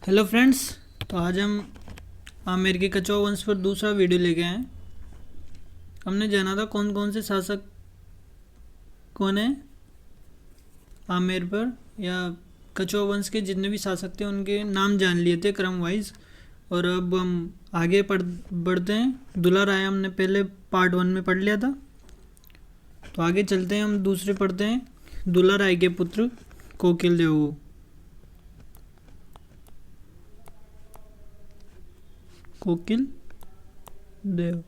Hello friends. तो आज हम आमेर के कछुआ वंश पर दूसरा वीडियो लेके आए हैं। हमने जाना था कौन कौन से शासक कौन है आमेर पर, या कछुआ वंश के जितने भी शासक थे उनके नाम जान लिए थे क्रम वाइज। और अब हम आगे बढ़ते हैं। दुलार आया हमने पहले पार्ट 1 में पढ़ लिया था, तो आगे चलते हैं। हम दूसरे पढ़ते हैं दुलार आय के पुत्र कोकिल देव को। कोकिल देव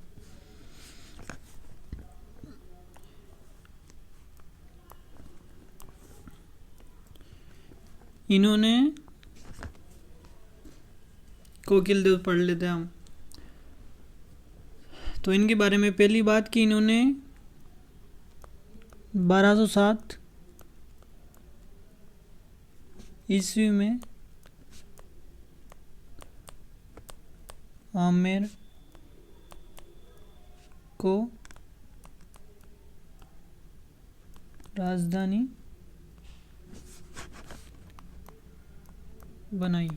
इन्होंने कोकिल देव पढ़ लेते हैं हम। तो इनके बारे में पहली बात कि इन्होंने 1207 ईस्वी में आमेर को राजधानी बनाई।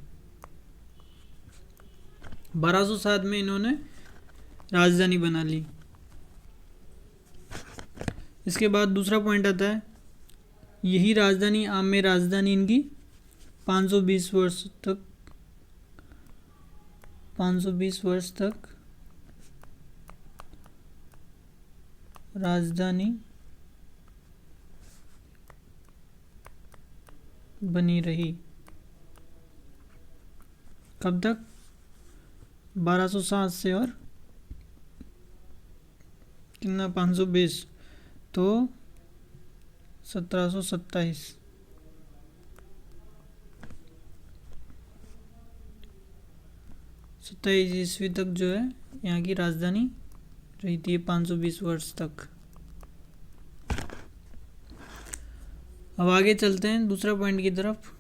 1207 में इन्होंने राजधानी बना ली। इसके बाद दूसरा पॉइंट आता है, यही राजधानी आमेर राजधानी इनकी 520 वर्ष तक राजधानी बनी रही। कब तक? 1207 से और कितना 520 तो 1727 ईस्वी तक जो है यहाँ की राजधानी रही थी, 520 वर्ष तक। अब आगे चलते हैं दूसरा पॉइंट की तरफ।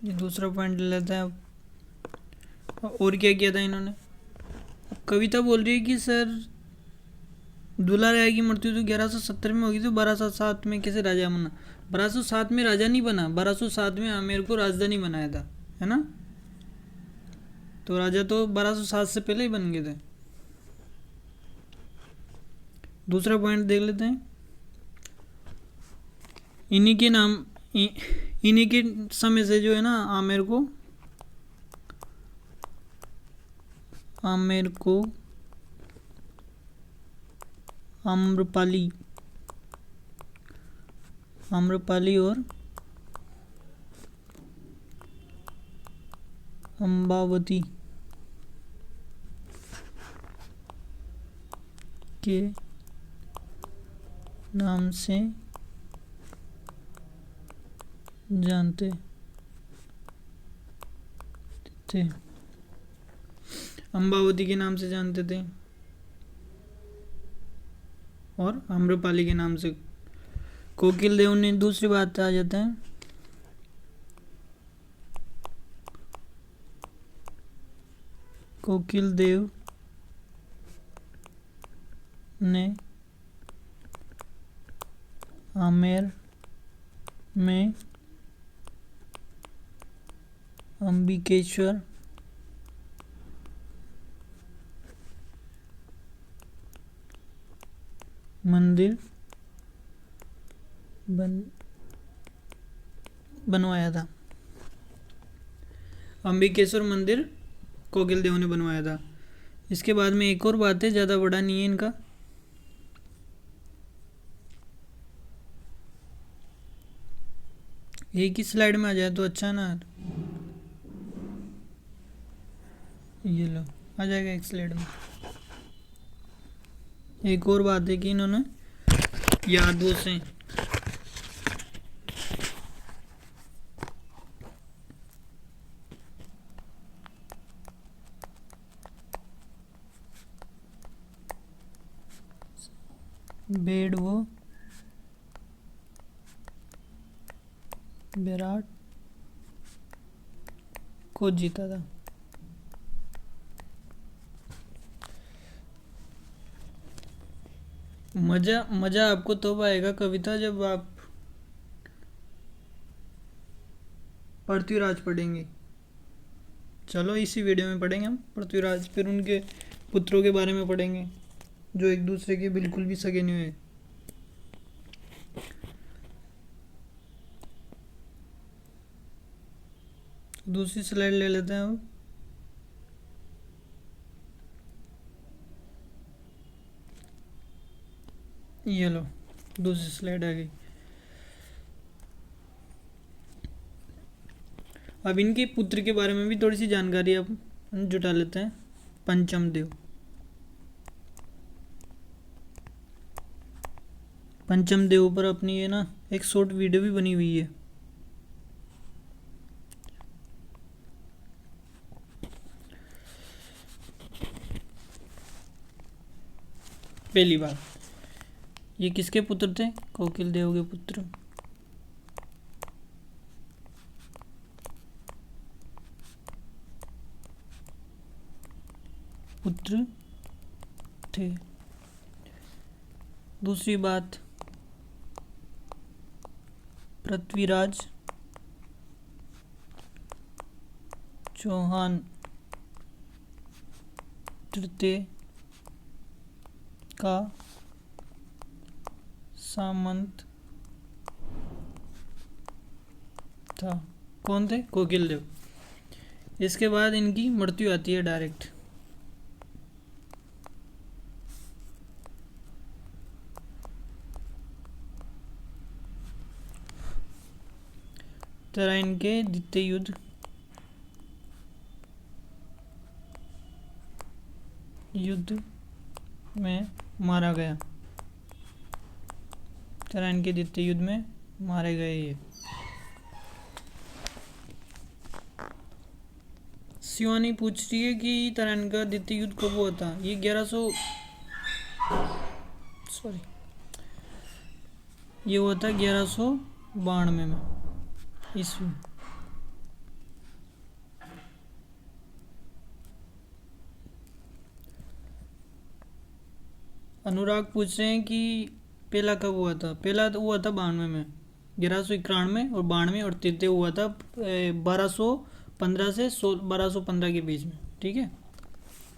ये दूसरा पॉइंट ले लेते हैं। और क्या किया था इन्होंने? अब कविता बोल रही है कि सर दुलार राय की मृत्यु तो 1170 में होगी, तो 1207 में कैसे राजा बना? 1207 में राजा नहीं बना, 1207 में आमेर को राजधानी बनाया था, है ना। तो राजा तो 1207 से पहले ही बन गए थे। दूसरा पॉइंट देख लेते हैं। इन्हीं के समय से जो है ना आमेर को आम्रपाली और अम्बावती के नाम से जानते थे। अम्बावती के नाम से जानते थे और आम्रपाली के नाम से। कोकिल देव ने दूसरी बात आ जाता है। कोकिल देव ने आमेर में अंबिकेश्वर मंदिर बनवाया था। अंबिकेश्वर मंदिर कोकिल देव ने बनवाया था। इसके बाद में एक और बात है, ज़्यादा बड़ा नहीं है इनका। एक ही स्लाइड में आ जाए तो अच्छा ना। ये लो, आ जाएगा एक स्लाइड में। एक और बात है कि इन्होंने यादवों से बेड़वो विराट को जीता था। मज़ा आपको तब आएगा कविता जब आप पृथ्वीराज पढ़ेंगे। चलो इसी वीडियो में पढ़ेंगे हम पृथ्वीराज, फिर उनके पुत्रों के बारे में पढ़ेंगे जो एक दूसरे के बिल्कुल भी सगे नहीं हुए। दूसरी स्लाइड ले लेते हैं अब। ये लो, दूसरी स्लाइड आ गई। अब इनके पुत्र के बारे में भी थोड़ी सी जानकारी अब जुटा लेते हैं। पंचम देव। पंचम देव पर अपनी ये ना एक शॉर्ट वीडियो भी बनी हुई है। पहली बात, ये किसके पुत्र थे? कोकिल देव के पुत्र। पुत्र थे। दूसरी बात, पृथ्वीराज चौहान तृतीय का सामंत था। कौन थे? कोकिल देव। इसके बाद इनकी मृत्यु आती है डायरेक्ट। तरह इनके द्वितीय युद्ध में मारा गया। तरह इनके द्वितीय युद्ध में मारे गए। ये शिवानी पूछ रही है कि तरह का द्वितीय युद्ध कब हुआ था? ये 1192 ये हुआ था 1192 में ईस्वी। अनुराग पूछ रहे हैं कि पहला कब हुआ था? पहला तो हुआ था 92 में, 1191 और 92, और तृतीय हुआ था 1215 से 1215 के बीच में। ठीक है,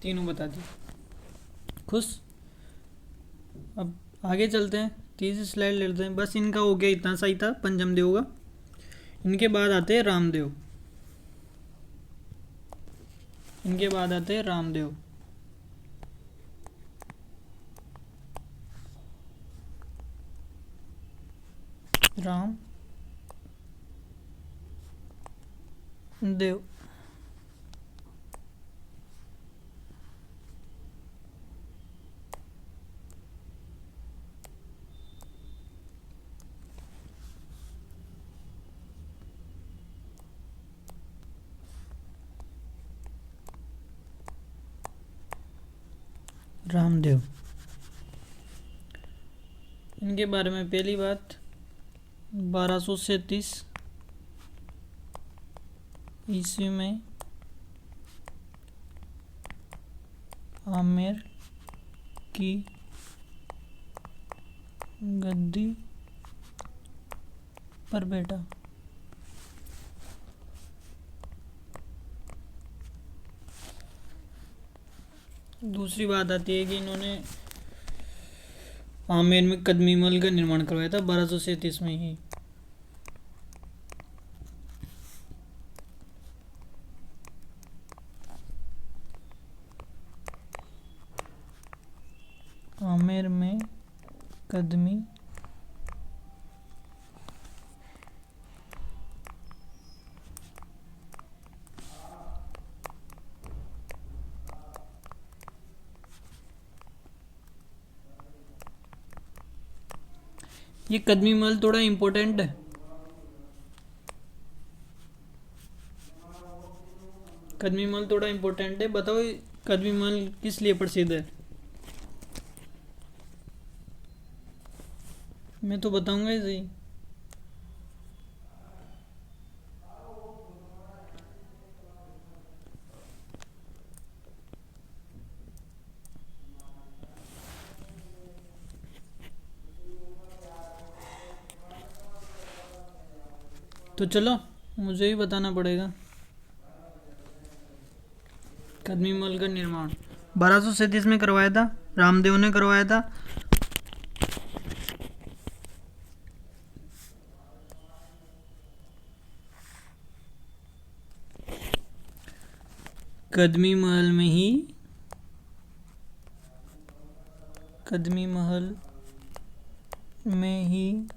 तीनों बता दिए। खुश। अब आगे चलते हैं, तीसरी स्लाइड ले लेते हैं। बस इनका हो गया, इतना सही था पंचम देव का। इनके बाद आते हैं रामदेव। इनके बाद आते हैं रामदेव। राम देव। रामदेव, इनके बारे में पहली बात, 1237 ईस्वी में आमेर की गद्दी पर बैठा। दूसरी बात आती है कि इन्होंने आमेर में कदमी महल का निर्माण करवाया था 1237 में ही। आमेर में कदमी ये कदमी महल थोड़ा इम्पोर्टेंट है। कदमी महल थोड़ा इम्पोर्टेंट है। बताओ कदमी महल किस लिए प्रसिद्ध है? मैं तो बताऊंगा ही सही। तो चलो मुझे ही बताना पड़ेगा। कदमी महल का निर्माण 1237 में करवाया था, रामदेव ने करवाया था। कदमी महल में ही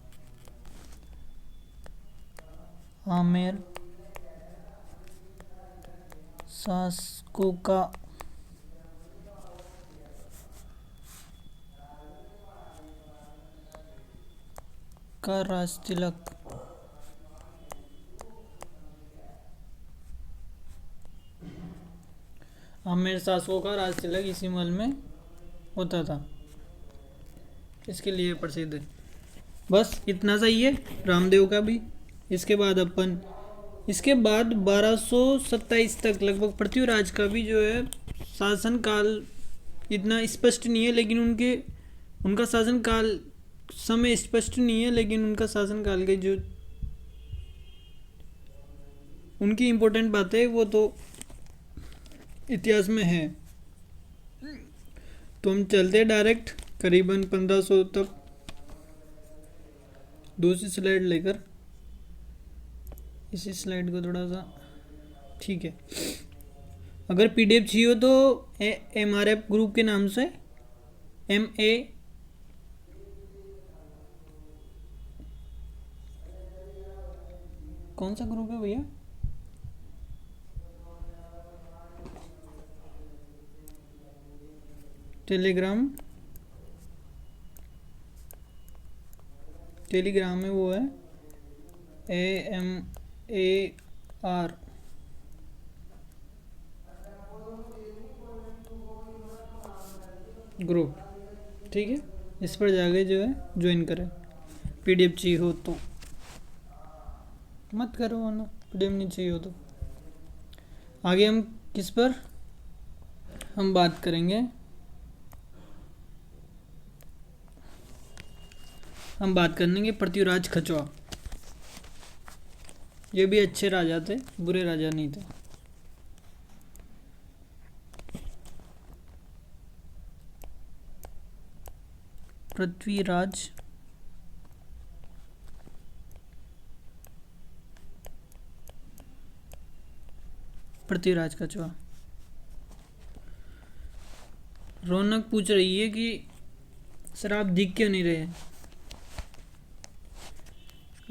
आमेर शासकों का राज तिलक आमेर शासकों का राज तिलक इसी महल में होता था, इसके लिए प्रसिद्ध है। बस इतना सही है रामदेव का भी। इसके बाद 1227 तक लगभग पृथ्वीराज का भी जो है शासन काल इतना स्पष्ट नहीं है, लेकिन उनका शासन काल समय स्पष्ट नहीं है, लेकिन उनका शासन काल के जो उनकी इम्पोर्टेंट बातें वो तो इतिहास में है। तो हम चलते डायरेक्ट करीबन 1500 तक, दूसरी स्लाइड लेकर। इसी स्लाइड को थोड़ा सा ठीक है। अगर पीडीएफ चाहिए हो तो MRF ग्रुप के नाम से MA कौन सा ग्रुप है भैया? टेलीग्राम में वो है AMAR ग्रुप, ठीक है। इस पर जाके जो है ज्वाइन करें। पीडीएफ चाहिए हो तो मत करो, वरना पीडीएफ नहीं चाहिए हो तो। आगे हम किस पर हम बात करेंगे? हम बात करेंगे पृथ्वीराज खचवा। ये भी अच्छे राजा थे, बुरे राजा नहीं थे। पृथ्वीराज कछुआ। रौनक पूछ रही है कि सर आप दिख क्यों नहीं रहे?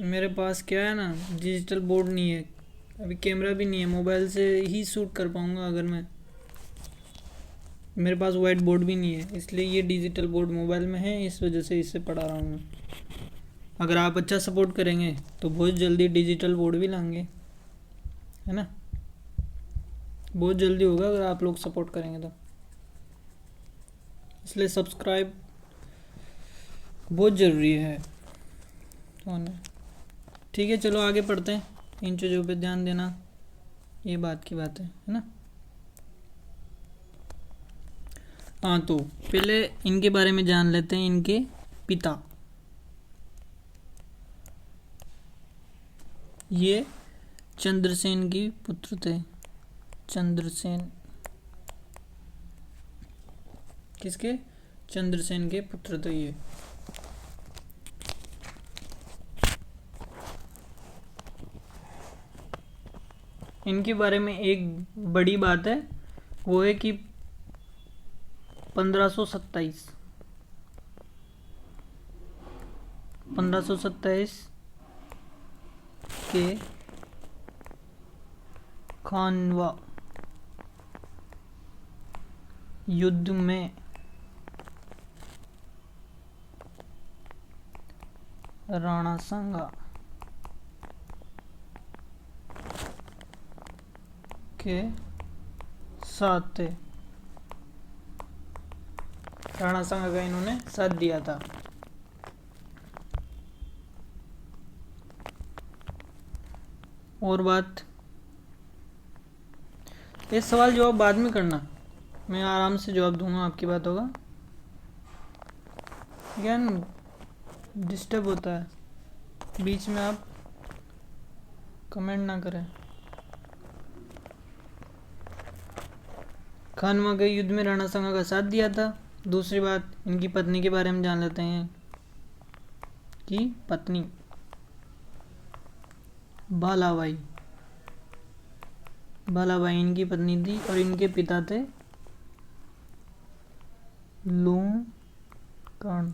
मेरे पास क्या है ना, डिजिटल बोर्ड नहीं है, अभी कैमरा भी नहीं है, मोबाइल से ही शूट कर पाऊँगा अगर मैं, मेरे पास वाइट बोर्ड भी नहीं है, इसलिए ये डिजिटल बोर्ड मोबाइल में है, इस वजह से इससे पढ़ा रहा हूँ मैं। अगर आप अच्छा सपोर्ट करेंगे तो बहुत जल्दी डिजिटल बोर्ड भी लाएंगे, है ना। बहुत जल्दी होगा अगर आप लोग सपोर्ट करेंगे तो, इसलिए सब्सक्राइब बहुत ज़रूरी है। ठीक है, चलो आगे पढ़ते हैं। इन चीज़ों पे ध्यान देना, ये बात की बात है ना। हाँ, तो पहले इनके बारे में जान लेते हैं। इनके पिता, ये चंद्रसेन की पुत्र थे। चंद्रसेन किसके? चंद्रसेन के पुत्र थे ये। इनके बारे में एक बड़ी बात है, वो है कि 1527 के खानवा युद्ध में राणा सांगा के साथ थे। राणा सांगा का इन्होंने साथ दिया था। और बात, ये सवाल जवाब बाद में करना, मैं आराम से जवाब दूंगा, आपकी बात होगा। ज्ञान डिस्टर्ब होता है बीच में, आप कमेंट ना करें। खानवा के युद्ध में राणा सांगा का साथ दिया था। दूसरी बात, इनकी पत्नी के बारे में जान लेते हैं कि पत्नी बालाबाई, बालाबाई इनकी पत्नी थी और इनके पिता थे लूणकर्ण।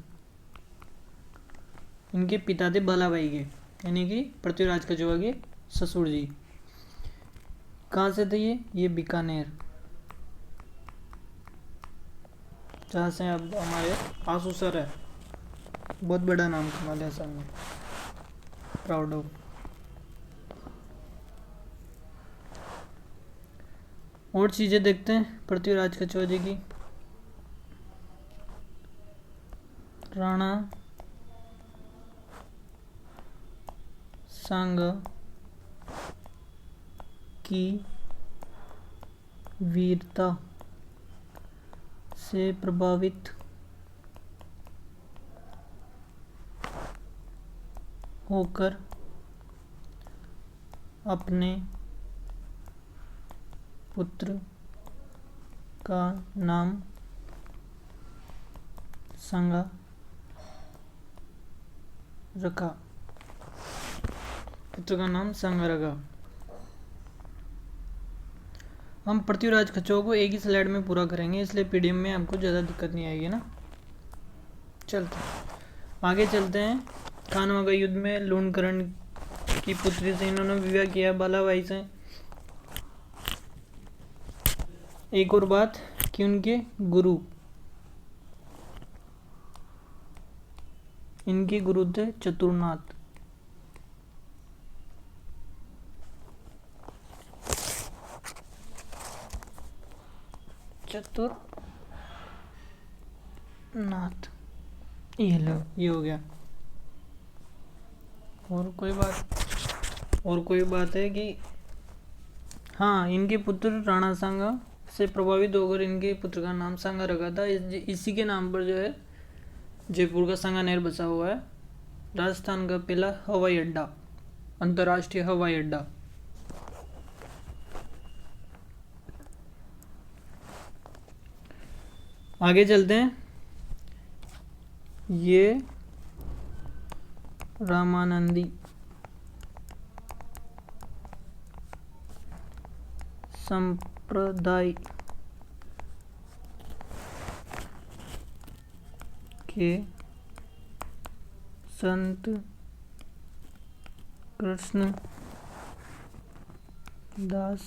इनके पिता थे बालाबाई के, यानी कि पृथ्वीराज कछुआ के ससुर जी। कहाँ से थे ये बीकानेर, जहाँ से अब हमारे आंसू सर है। बहुत बड़ा नाम कमा लिया सर ने, प्राउड ऑफ। और चीज़ें देखते हैं पृथ्वीराज कछुआ जी की। राणा सांगा की वीरता से प्रभावित होकर अपने पुत्र का नाम सांगा रखा। पुत्र का नाम सांगा रखा। हम पृथ्वीराज कछुआ को एक ही स्लाइड में पूरा करेंगे, इसलिए पीडीएफ में आपको ज़्यादा दिक्कत नहीं आएगी ना। चलते आगे चलते हैं। खानवा का युद्ध में लूणकर्ण की पुत्री से इन्होंने विवाह किया बालाबाई से। एक और बात कि उनके गुरु, इनके गुरु थे चतुरनाथ। चतुरनाथ, ये लो, ये हो गया। और कोई बात है कि हाँ, इनके पुत्र राणा सांगा से प्रभावित होकर इनके पुत्र का नाम सांगा रखा था। इसी के नाम पर जो है जयपुर का सांगानेर बसा हुआ है। राजस्थान का पहला हवाई अड्डा, अंतर्राष्ट्रीय हवाई अड्डा। आगे चलते हैं। ये रामानंदी संप्रदाय के संत कृष्ण दास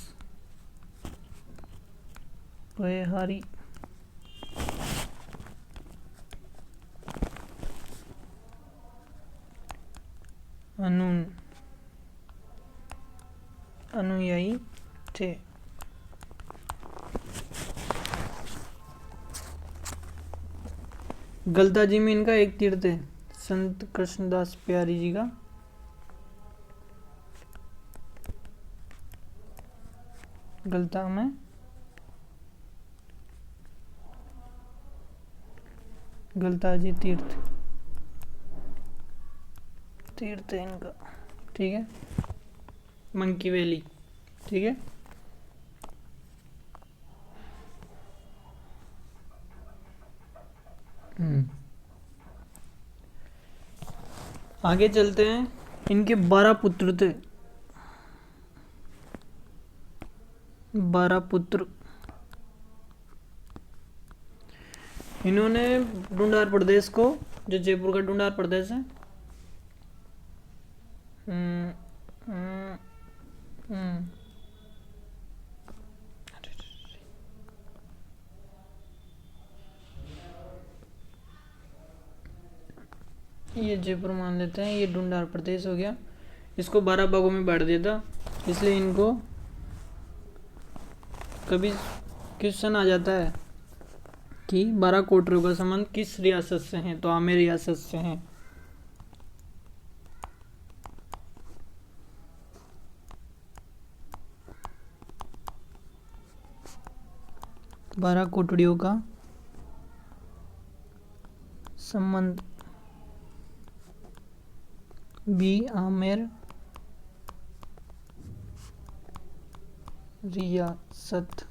पयहारी अनुयायी थे। गलता जी में इनका एक तीर्थ है, संत कृष्णदास प्यारी जी का। गलता में गलता जी तीर्थ है इनका, ठीक है। मंकी वैली, ठीक है। आगे चलते हैं। इनके 12 पुत्र थे, 12 पुत्र। इन्होंने ढूंढार प्रदेश को, जो जयपुर का ढूंढार प्रदेश है, ये जयपुर मान लेते हैं, ये ढूंढार प्रदेश हो गया। इसको 12 भागों में बांट दिया था, इसलिए इनको कभी क्वेश्चन आ जाता है कि 12 कोटरों का संबंध किस रियासत से है, तो आमेर रियासत से है। बारह कोटड़ियों का संबंध भी आमेर रियासत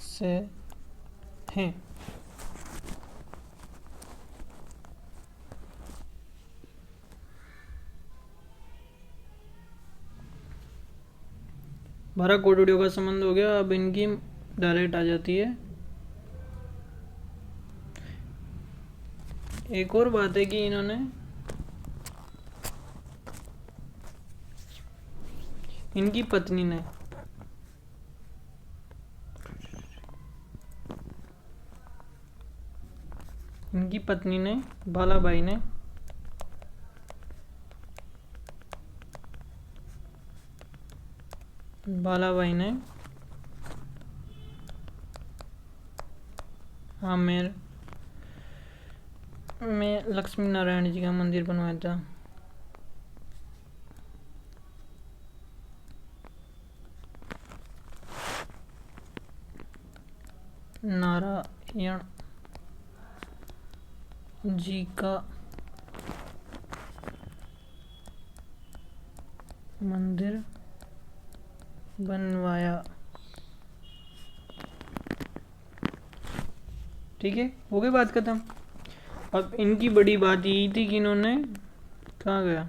से हैं। बारह कोड वीडियो का संबंध हो गया। अब इनकी डायरेक्ट आ जाती है। एक और बात है कि इन्होंने इनकी पत्नी ने बालाबाई ने आमेर में लक्ष्मी नारायण जी का मंदिर बनवाया था। नारायण जी का मंदिर बनवाया। ठीक है, हो गई बात खत्म। अब इनकी बड़ी बात यही थी कि इन्होंने कहाँ गया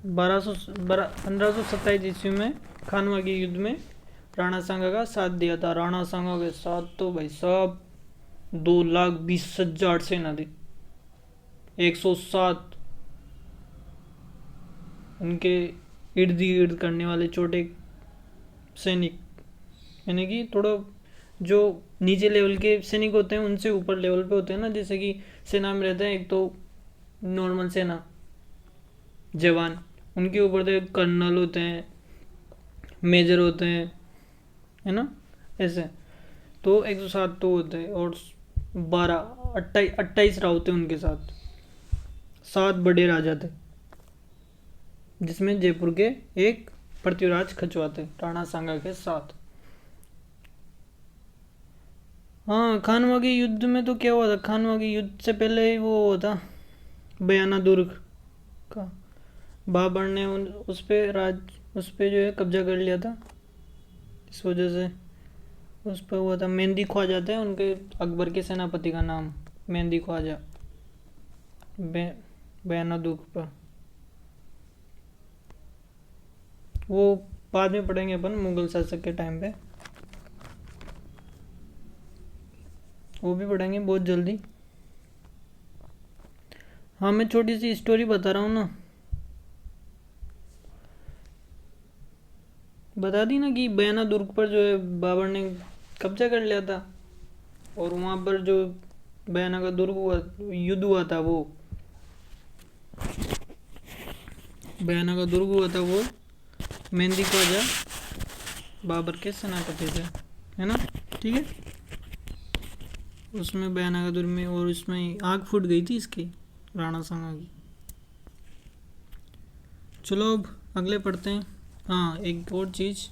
1527 ईस्वी में खानवा के युद्ध में राणा सांगा का साथ दिया था। राणा सांगा के साथ तो भाई साहब 2,20,000 सेना थी। 107 उनके इर्द गिर्द करने वाले छोटे सैनिक, यानी कि थोड़ा जो नीचे लेवल के सैनिक होते हैं उनसे ऊपर लेवल पे होते हैं ना, जैसे कि सेना में रहते हैं एक तो नॉर्मल सेना जवान, उनके ऊपर तो कर्नल होते हैं, मेजर होते हैं, है ना, ऐसे। तो 107 तो होते हैं और 28 राउत थे उनके साथ। 7 बड़े राजा थे जिसमें जयपुर के एक पृथ्वीराज खचवा थे राणा सांगा के साथ। हाँ, खानवा के युद्ध में तो क्या हुआ था, खानवा के युद्ध से पहले ही वो हुआ था बयाना दुर्ग का। बाबर ने उस पे जो है कब्जा कर लिया था। इस वजह से उस पर हुआ था। मेहंदी ख्वाजा थे उनके, अकबर के सेनापति का नाम मेहंदी ख्वाजा। बयाना दुर्ग पर वो बाद में पढ़ेंगे अपन, मुगल शासक के टाइम पे वो भी पढ़ेंगे बहुत जल्दी। हाँ, मैं छोटी सी स्टोरी बता रहा हूँ ना, बता दी ना कि बयाना दुर्ग पर जो है बाबर ने कब्जा कर लिया था और वहाँ पर जो बयाना का युद्ध हुआ था वो बयाना का दुर्ग हुआ था वो मेहंदी ख्वाजा बाबर के सेनापति थे, है ना। ठीक है, उसमें बयाना का दुर्ग में, और उसमें आग फूट गई थी इसकी, राणा सांगा की। चलो अब अगले पढ़ते हैं। हाँ, एक और चीज़,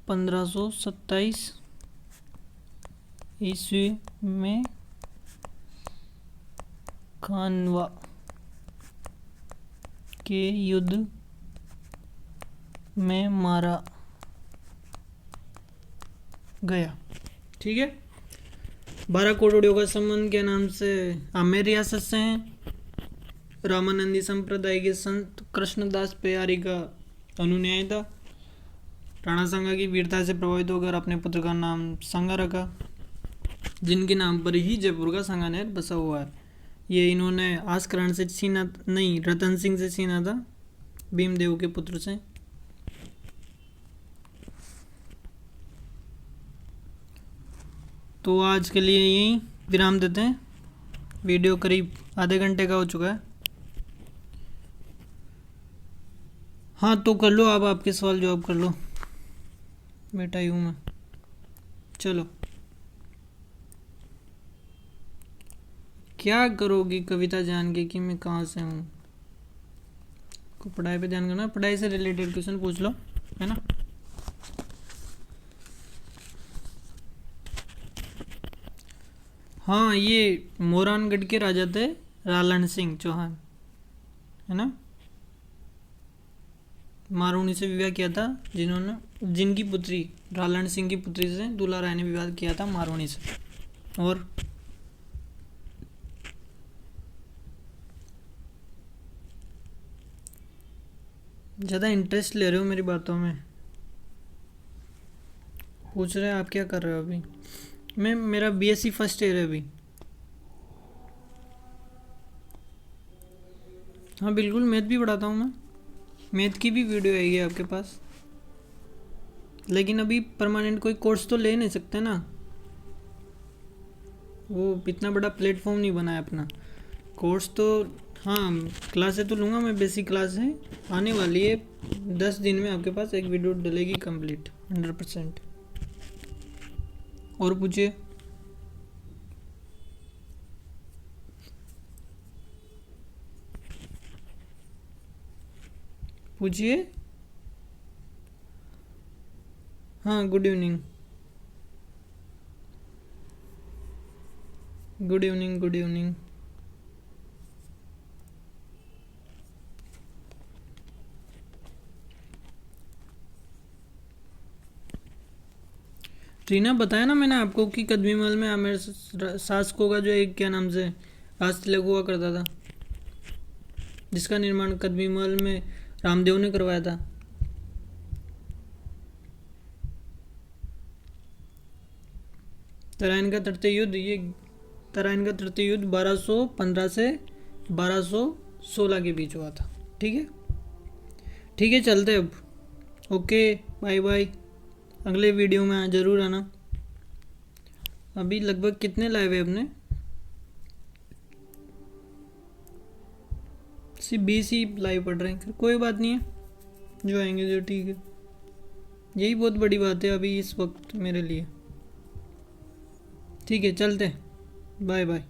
पंद्रह सौ 27 ईस्वी में खानवा के युद्ध में मारा गया। ठीक है, 12 कोटोड़ियों का संबंध के नाम से आमेर रियासत से हैं। रामानंदी संप्रदाय के संत कृष्णदास पेयारी का अनुयायी था। राणा सांगा की वीरता से प्रभावित होकर अपने पुत्र का नाम सांगा रखा, जिनके नाम पर ही जयपुर का सांगानेर बसा हुआ है। ये इन्होंने आस्करण से छीना नहीं, रतन सिंह से छीना था, भीमदेव के पुत्र से। तो आज के लिए यहीं विराम देते हैं। वीडियो करीब आधे घंटे का हो चुका है। हाँ, तो कर लो आप, आपके सवाल जवाब कर लो, बेटा यूँ मैं। चलो, क्या करोगी कविता जान के कि मैं कहाँ से हूँ? को पढ़ाई पे ध्यान करना, पढ़ाई से रिलेटेड क्वेश्चन पूछ लो, है ना। हाँ, ये मोरानगढ़ के राजा थे रालन सिंह चौहान, है ना। मारुणी से विवाह किया था, जिनकी पुत्री रालन सिंह की पुत्री से दुला राय ने विवाह किया था मारुणी से। और ज़्यादा इंटरेस्ट ले रहे हो मेरी बातों में। पूछ रहे हैं आप क्या कर रहे हो अभी। मेरा बीएससी फर्स्ट ईयर है अभी। हाँ बिल्कुल, मैथ भी पढ़ाता हूँ मैं। मैथ की भी वीडियो आएगी आपके पास, लेकिन अभी परमानेंट कोई कोर्स तो ले नहीं सकते ना, वो इतना बड़ा प्लेटफॉर्म नहीं बना है अपना। कोर्स तो हाँ, क्लासें तो लूँगा मैं, बेसिक क्लास है आने वाली है। 10 दिन में आपके पास एक वीडियो डलेगी कंप्लीट 100%। और पूछिए। पूछिए। हाँ, good evening. Good evening, good evening. Reena, बताया ना मैंने आपको कि कदमी महल में आमेर शासकों का जो एक क्या नाम से हस्तलेख हुआ करता था, जिसका निर्माण कदमी महल में रामदेव ने करवाया था। तराइन का तृतीय युद्ध, ये तराइन का तृतीय युद्ध 1215 से 1216 के बीच हुआ था। ठीक है, ठीक है, चलते अब। Okay, bye bye. अगले वीडियो में ज़रूर आना। अभी लगभग कितने लाइव है अपने? सिर्फ 20 ही लाइव पढ़ रहे हैं, फिर कोई बात नहीं है, जो आएंगे जो ठीक है। यही बहुत बड़ी बात है अभी इस वक्त मेरे लिए। ठीक है, चलते, बाय बाय।